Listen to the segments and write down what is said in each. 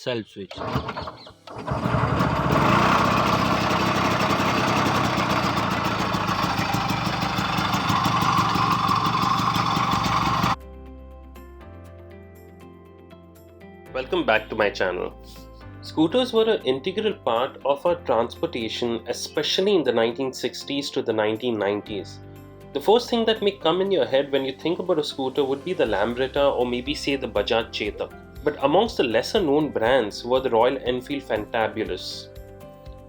self switch. Welcome back to my channel. Scooters were an integral part of our transportation, especially in the 1960s to the 1990s. The first thing that may come in your head when you think about a scooter would be the Lambretta or maybe say the Bajaj Chetak. But amongst the lesser known brands were the Royal Enfield Fantabulous.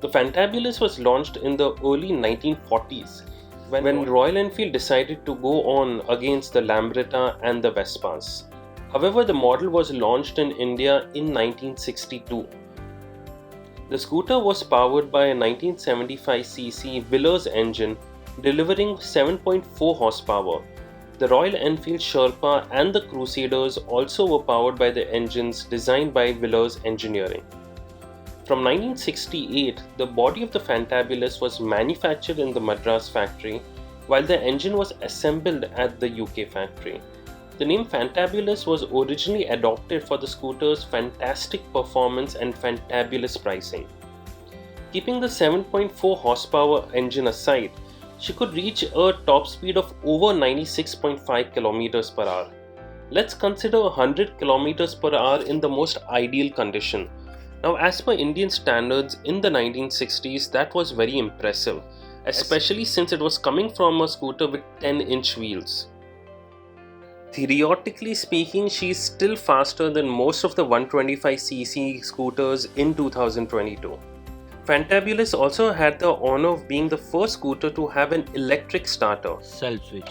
The Fantabulous was launched in the early 1940s when Royal Enfield decided to go on against the Lambretta and the Vespas. However, the model was launched in India in 1962. The scooter was powered by a 1975cc Willers engine delivering 7.4 horsepower. The Royal Enfield Sherpa and the Crusaders also were powered by the engines designed by Willers Engineering. From 1968, the body of the Fantabulous was manufactured in the Madras factory, while the engine was assembled at the UK factory. The name Fantabulous was originally adopted for the scooter's fantastic performance and fantabulous pricing. Keeping the 7.4 horsepower engine aside, she could reach a top speed of over 96.5 km per hour. Let's consider 100 km per hour in the most ideal condition. Now, as per Indian standards in the 1960s, that was very impressive, especially since it was coming from a scooter with 10-inch wheels. Theoretically speaking, she is still faster than most of the 125cc scooters in 2022. Fantabulous also had the honor of being the first scooter to have an electric starter. Self switch.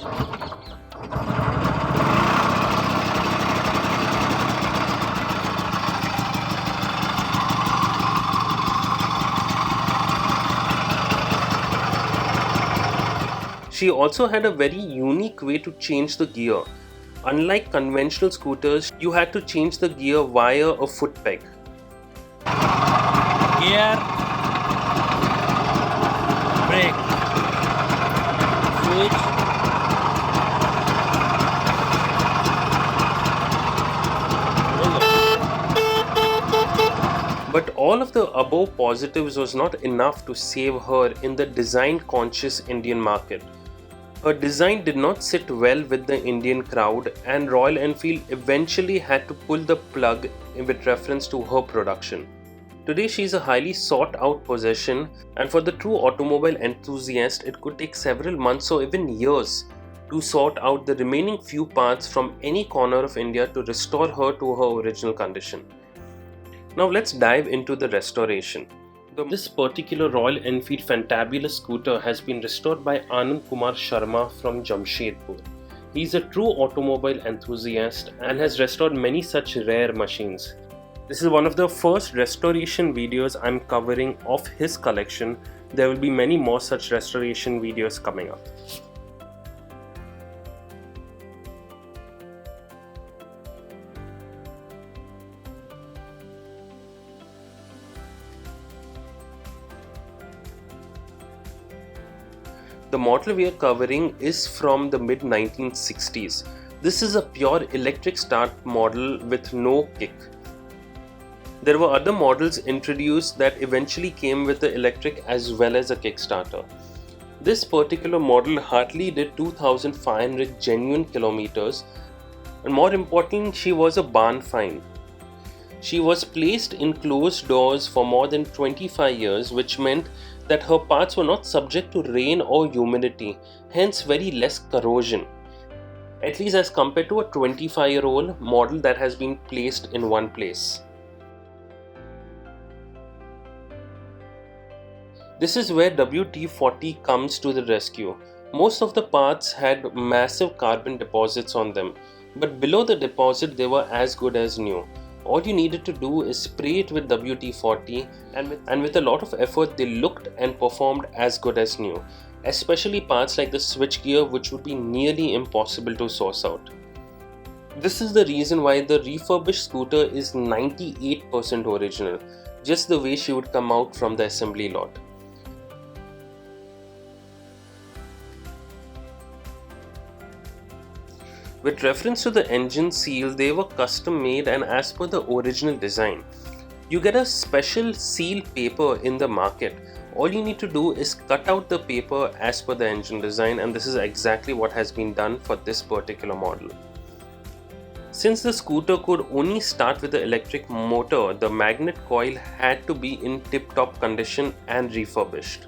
She also had a very unique way to change the gear. Unlike conventional scooters, you had to change the gear via a foot peg. Gear, brake, switch, But all of the above positives was not enough to save her in the design-conscious Indian market. Her design did not sit well with the Indian crowd, and Royal Enfield eventually had to pull the plug with reference to her production. Today she is a highly sought out possession, and for the true automobile enthusiast it could take several months or even years to sort out the remaining few parts from any corner of India to restore her to her original condition. Now let's dive into the restoration. This particular Royal Enfield Fantabulous scooter has been restored by Anand Kumar Sharma from Jamshedpur. He is a true automobile enthusiast and has restored many such rare machines. This is one of the first restoration videos I'm covering of his collection. There will be many more such restoration videos coming up. The model we are covering is from the mid 1960s. This is a pure electric start model with no kick. There were other models introduced that eventually came with the electric as well as a kickstarter. This particular model hardly did 2,500 genuine kilometers, and more importantly, she was a barn find. She was placed in closed doors for more than 25 years, which meant that her parts were not subject to rain or humidity, hence very less corrosion, at least as compared to a 25-year-old model that has been placed in one place. This is where WD-40 comes to the rescue. Most of the parts had massive carbon deposits on them, but below the deposit they were as good as new. All you needed to do is spray it with WD-40 and with a lot of effort they looked and performed as good as new, especially parts like the switchgear, which would be nearly impossible to source out. This is the reason why the refurbished scooter is 98% original, just the way she would come out from the assembly lot. With reference to the engine seal, they were custom made and as per the original design. You get a special seal paper in the market. All you need to do is cut out the paper as per the engine design, and this is exactly what has been done for this particular model. Since the scooter could only start with the electric motor, the magnet coil had to be in tip-top condition and refurbished.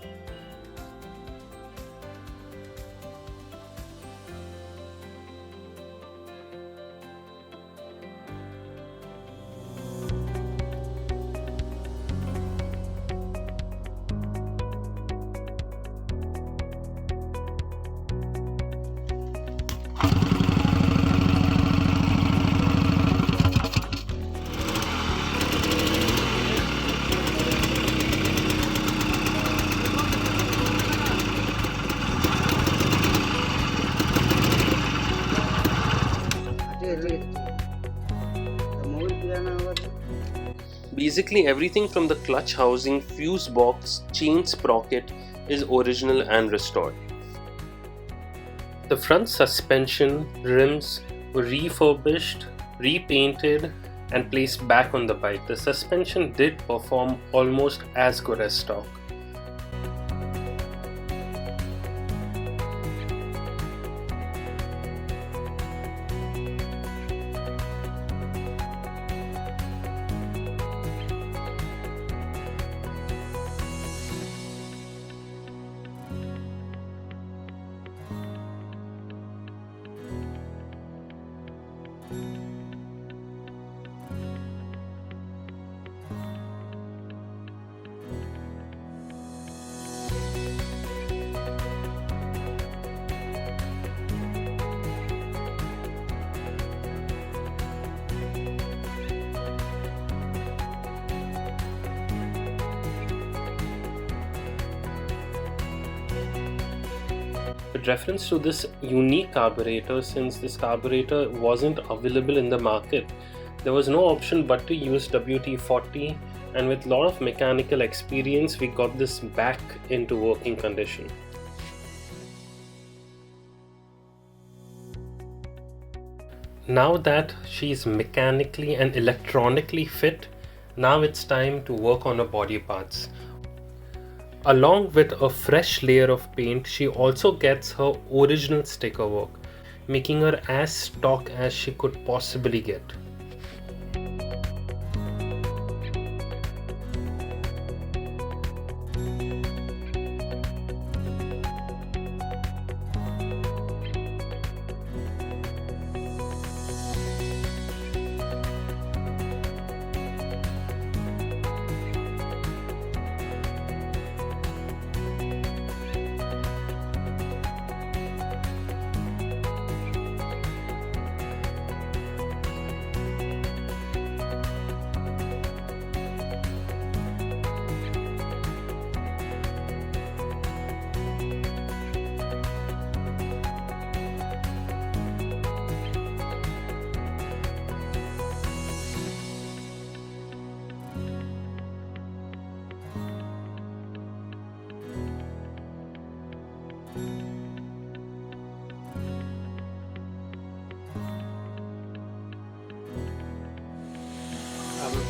Basically everything from the clutch housing, fuse box, chain sprocket is original and restored. The front suspension rims were refurbished, repainted and placed back on the bike. The suspension did perform almost as good as stock. With reference to this unique carburetor, since this carburetor wasn't available in the market, there was no option but to use WT-40, and with a lot of mechanical experience we got this back into working condition. Now that she is mechanically and electronically fit, now it's time to work on her body parts. Along with a fresh layer of paint, she also gets her original sticker work, making her as stock as she could possibly get.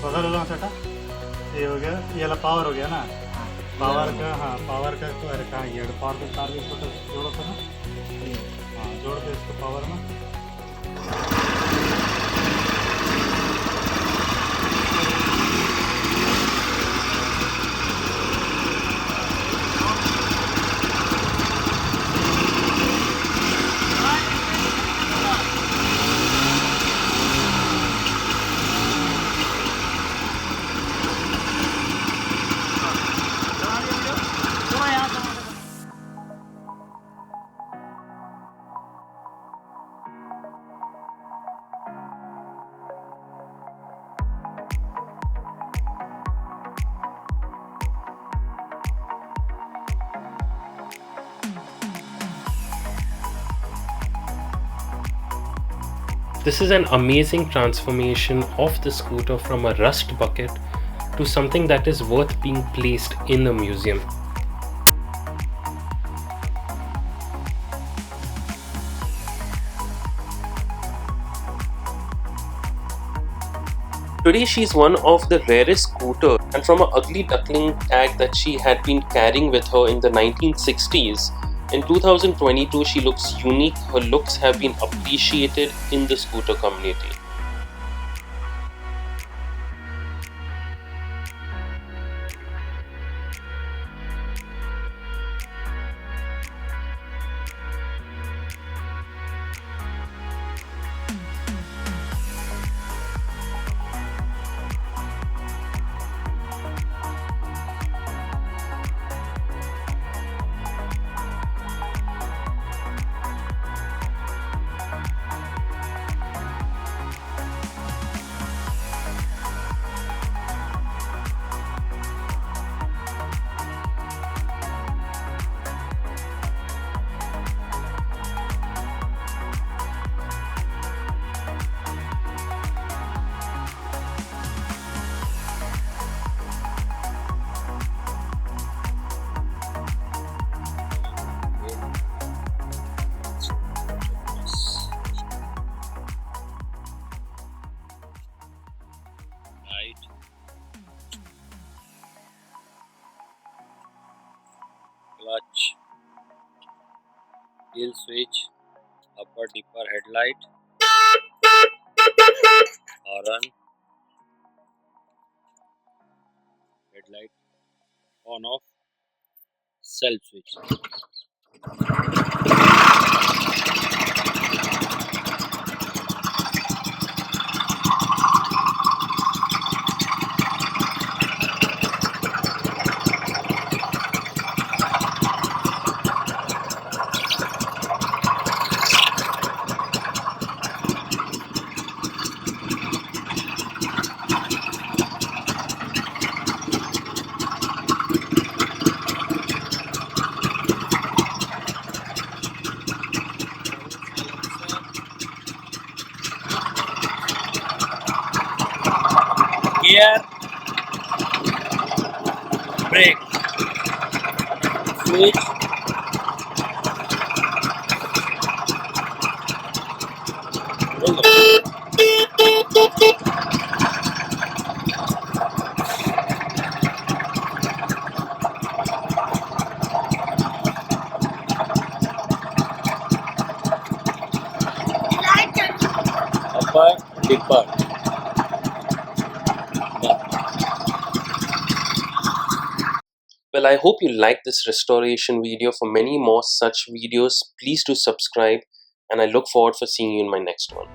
बदल लो सेटा ये हो गया, ये वाला power हो गया ना, पावर का, हाँ पावर का तो अरे कहाँ ये पावर का तार इसको तो जोड़ो था ना, हाँ जोड़ दे इसको पावर में। This is an amazing transformation of the scooter from a rust bucket to something that is worth being placed in a museum. Today she's one of the rarest scooters, and from an ugly duckling tag that she had been carrying with her in the 1960s, in 2022 she looks unique. Her looks have been appreciated in the scooter community. Right, clutch, kill switch, upper dipper headlight, horn, headlight on off, self switch. Gear, brake, switch, roller. Upper dipper. Well, I hope you liked this restoration video. For many more such videos, please do subscribe, and I look forward for seeing you in my next one.